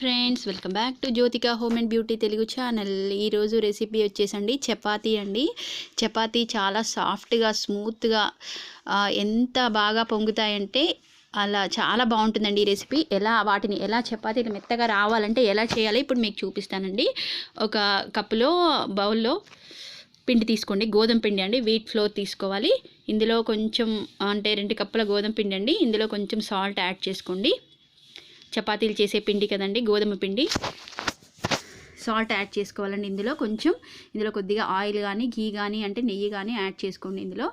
Friends, welcome back to Jyothika home and beauty Telugu channel. ఈరోజు recipe వచ్చేసండి చపాతీ అండి. చపాతీ చాలా సాఫ్ట్గా స్మూత్గా ఎంత బాగా పొంగుతాయంటే అలా చాలా బాగుంటుందండి ఈ రెసిపీ. వాటిని ఎలా చపాతీలు మెత్తగా రావాలంటే ఎలా చేయాలో ఇప్పుడు మీకు చూపిస్తానండి. ఒక కప్పులో బౌల్లో పిండి తీసుకోండి, గోధుమ పిండి అండి. వీట్ ఫ్లోర్ తీసుకోవాలి. ఇందులో కొంచెం అంటే 2 కప్పుల గోధుమ పిండి అండి. ఇందులో కొంచెం సాల్ట్ యాడ్ చేసుకోండి. చపాతీలు చేసే పిండి కదండి, గోధుమ పిండి. సాల్ట్ యాడ్ చేసుకోవాలండి. ఇందులో కొద్దిగా ఆయిల్ కానీ ఘీ కానీ అంటే నెయ్యి కానీ యాడ్ చేసుకోండి. ఇందులో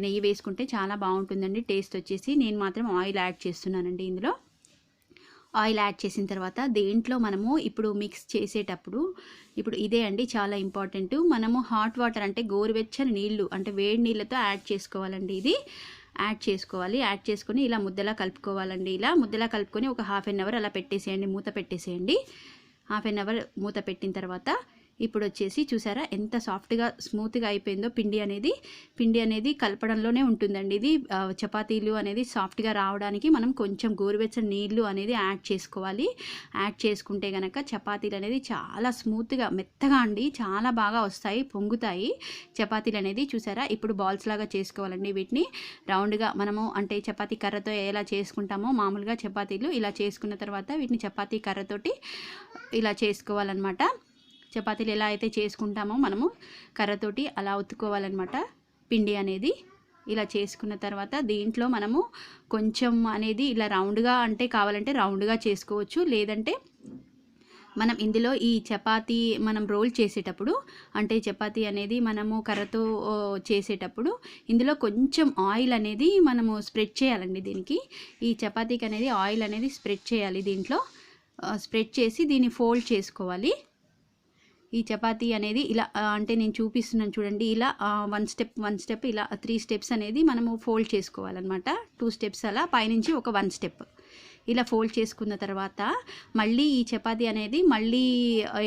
నెయ్యి వేసుకుంటే చాలా బాగుంటుందండి టేస్ట్ వచ్చేసి. నేను మాత్రం ఆయిల్ యాడ్ చేస్తున్నానండి. ఇందులో ఆయిల్ యాడ్ చేసిన తర్వాత దేంట్లో మనము ఇప్పుడు మిక్స్ చేసేటప్పుడు ఇప్పుడు ఇదే అండి చాలా ఇంపార్టెంట్. మనము హాట్ వాటర్ అంటే గోరువెచ్చని నీళ్ళు అంటే వేడి నీళ్ళతో యాడ్ చేసుకోవాలండి. ఇది యాడ్ చేసుకోవాలి. యాడ్ చేసుకొని ఇలా ముద్దలా కలుపుకోవాలండి. ఇలా ముద్దలా కలుపుకొని ఒక హాఫ్ అన్ అవర్ అలా పెట్టేసేయండి, మూత పెట్టేసేయండి. హాఫ్ అన్ అవర్ మూత పెట్టిన తర్వాత ఇప్పుడు వచ్చేసి చూసారా ఎంత సాఫ్ట్గా స్మూత్గా అయిపోయిందో. పిండి అనేది కలపడంలోనే ఉంటుందండి. ఇది చపాతీలు అనేది సాఫ్ట్గా రావడానికి మనం కొంచెం గోరువెచ్చని నీళ్ళు అనేది యాడ్ చేసుకోవాలి. యాడ్ చేసుకుంటే కనుక చపాతీలు అనేది చాలా స్మూత్గా మెత్తగా అండి చాలా బాగా వస్తాయి, పొంగుతాయి చపాతీలు అనేది. చూసారా ఇప్పుడు బాల్స్ లాగా చేసుకోవాలండి. వీటిని రౌండ్గా మనము అంటే చపాతీ కర్రతో ఎలా చేసుకుంటామో మామూలుగా చపాతీలు ఇలా చేసుకున్న తర్వాత వీటిని చపాతీ కర్రతోటి ఇలా చేసుకోవాలన్నమాట. చపాతీలు ఎలా అయితే చేసుకుంటామో మనము కర్రతోటి అలా ఒత్తుకోవాలన్నమాట. పిండి అనేది ఇలా చేసుకున్న తర్వాత దీంట్లో మనము కొంచెం అనేది ఇలా రౌండ్గా అంటే కావాలంటే రౌండ్గా చేసుకోవచ్చు. లేదంటే మనం ఇందులో ఈ చపాతీ మనం రోల్ చేసేటప్పుడు అంటే చపాతీ అనేది మనము కర్రతో చేసేటప్పుడు ఇందులో కొంచెం ఆయిల్ అనేది మనము స్ప్రెడ్ చేయాలండి. దీనికి ఈ చపాతీకి అనేది ఆయిల్ అనేది స్ప్రెడ్ చేయాలి. దీంట్లో స్ప్రెడ్ చేసి దీన్ని ఫోల్డ్ చేసుకోవాలి. ఈ చపాతీ అనేది ఇలా అంటే నేను చూపిస్తున్నాను చూడండి. ఇలా వన్ స్టెప్ ఇలా 3 స్టెప్స్ అనేది మనము ఫోల్డ్ చేసుకోవాలన్నమాట. 2 స్టెప్స్ అలా పైనుంచి ఒక 1 స్టెప్ ఇలా ఫోల్డ్ చేసుకున్న తర్వాత మళ్ళీ ఈ చపాతీ అనేది మళ్ళీ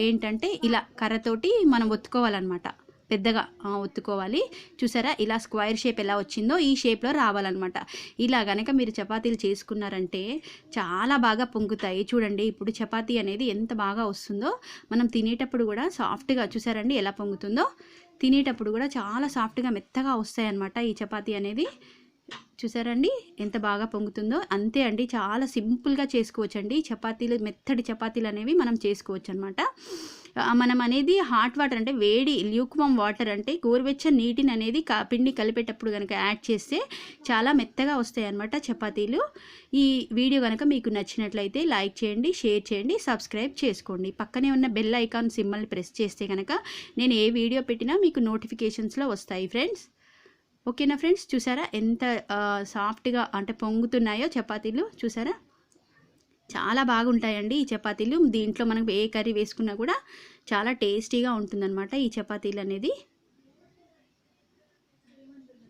ఏంటంటే ఇలా కర్రతోటి మనం ఒత్తుకోవాలన్నమాట. పెద్దగా ఒత్తుకోవాలి. చూసారా ఇలా స్క్వేర్ షేప్ ఎలా వచ్చిందో ఈ షేప్లో రావాలన్నమాట. ఇలా కనుక మీరు చపాతీలు చేసుకున్నారంటే చాలా బాగా పొంగుతాయి. చూడండి ఇప్పుడు చపాతీ అనేది ఎంత బాగా వస్తుందో. మనం తినేటప్పుడు కూడా సాఫ్ట్గా చూసారండి ఎలా పొంగుతుందో. తినేటప్పుడు కూడా చాలా సాఫ్ట్గా మెత్తగా వస్తాయి అన్నమాట ఈ చపాతీ అనేది. చూసారండి ఎంత బాగా పొంగుతుందో. అంతే అండి, చాలా సింపుల్గా చేసుకోవచ్చండి చపాతీలు. మెత్తటి చపాతీలు అనేవి మనం చేసుకోవచ్చు అనమాట. మనం అనేది హాట్ వాటర్ అంటే వేడి ల్యూక్వామ్ వాటర్ అంటే గోరువెచ్చని నీటిని అనేది పిండి కలిపేటప్పుడు కనుక యాడ్ చేస్తే చాలా మెత్తగా వస్తాయి అన్నమాట చపాతీలు. ఈ వీడియో కనుక మీకు నచ్చినట్లయితే లైక్ చేయండి, షేర్ చేయండి, సబ్స్క్రైబ్ చేసుకోండి. పక్కనే ఉన్న బెల్ ఐకాన్ సింబల్ని ప్రెస్ చేస్తే కనుక నేను ఏ వీడియో పెట్టినా మీకు నోటిఫికేషన్స్లో వస్తాయి ఫ్రెండ్స్. ఓకేనా ఫ్రెండ్స్, చూసారా ఎంత సాఫ్ట్గా అంటే పొంగుతున్నాయో చపాతీలు. చూసారా చాలా బాగుంటాయండి ఈ చపాతీలు. దీంట్లో మనం ఏ కర్రీ వేసుకున్నా కూడా చాలా టేస్టీగా ఉంటుందన్నమాట ఈ చపాతీలు అనేది.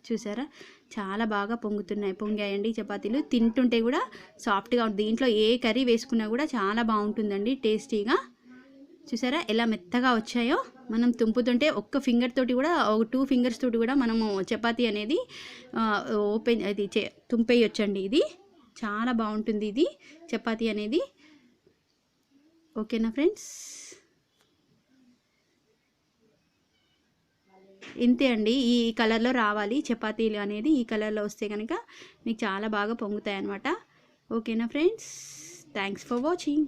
చూసారా చాలా బాగా పొంగాయండి చపాతీలు. తింటుంటే కూడా సాఫ్ట్గా ఉంటుంది. దీంట్లో ఏ కర్రీ వేసుకున్నా కూడా చాలా బాగుంటుందండి టేస్టీగా. చూసారా ఎలా మెత్తగా వచ్చాయో. మనం తుంపుతుంటే ఒక్క ఫింగర్ తోటి కూడా 2 ఫింగర్స్ తోటి కూడా మనము చపాతీ అనేది తుంపేయొచ్చండి. ఇది చాలా బాగుంటుంది ఇది చపాతీ అనేది. ఓకేనా ఫ్రెండ్స్, ఇంతే అండి. ఈ కలర్లో రావాలి చపాతీలు అనేది. ఈ కలర్లో వస్తే కనుక మీకు చాలా బాగా పొంగుతాయి అన్నమాట. ఓకేనా ఫ్రెండ్స్, థ్యాంక్స్ ఫర్ వాచింగ్.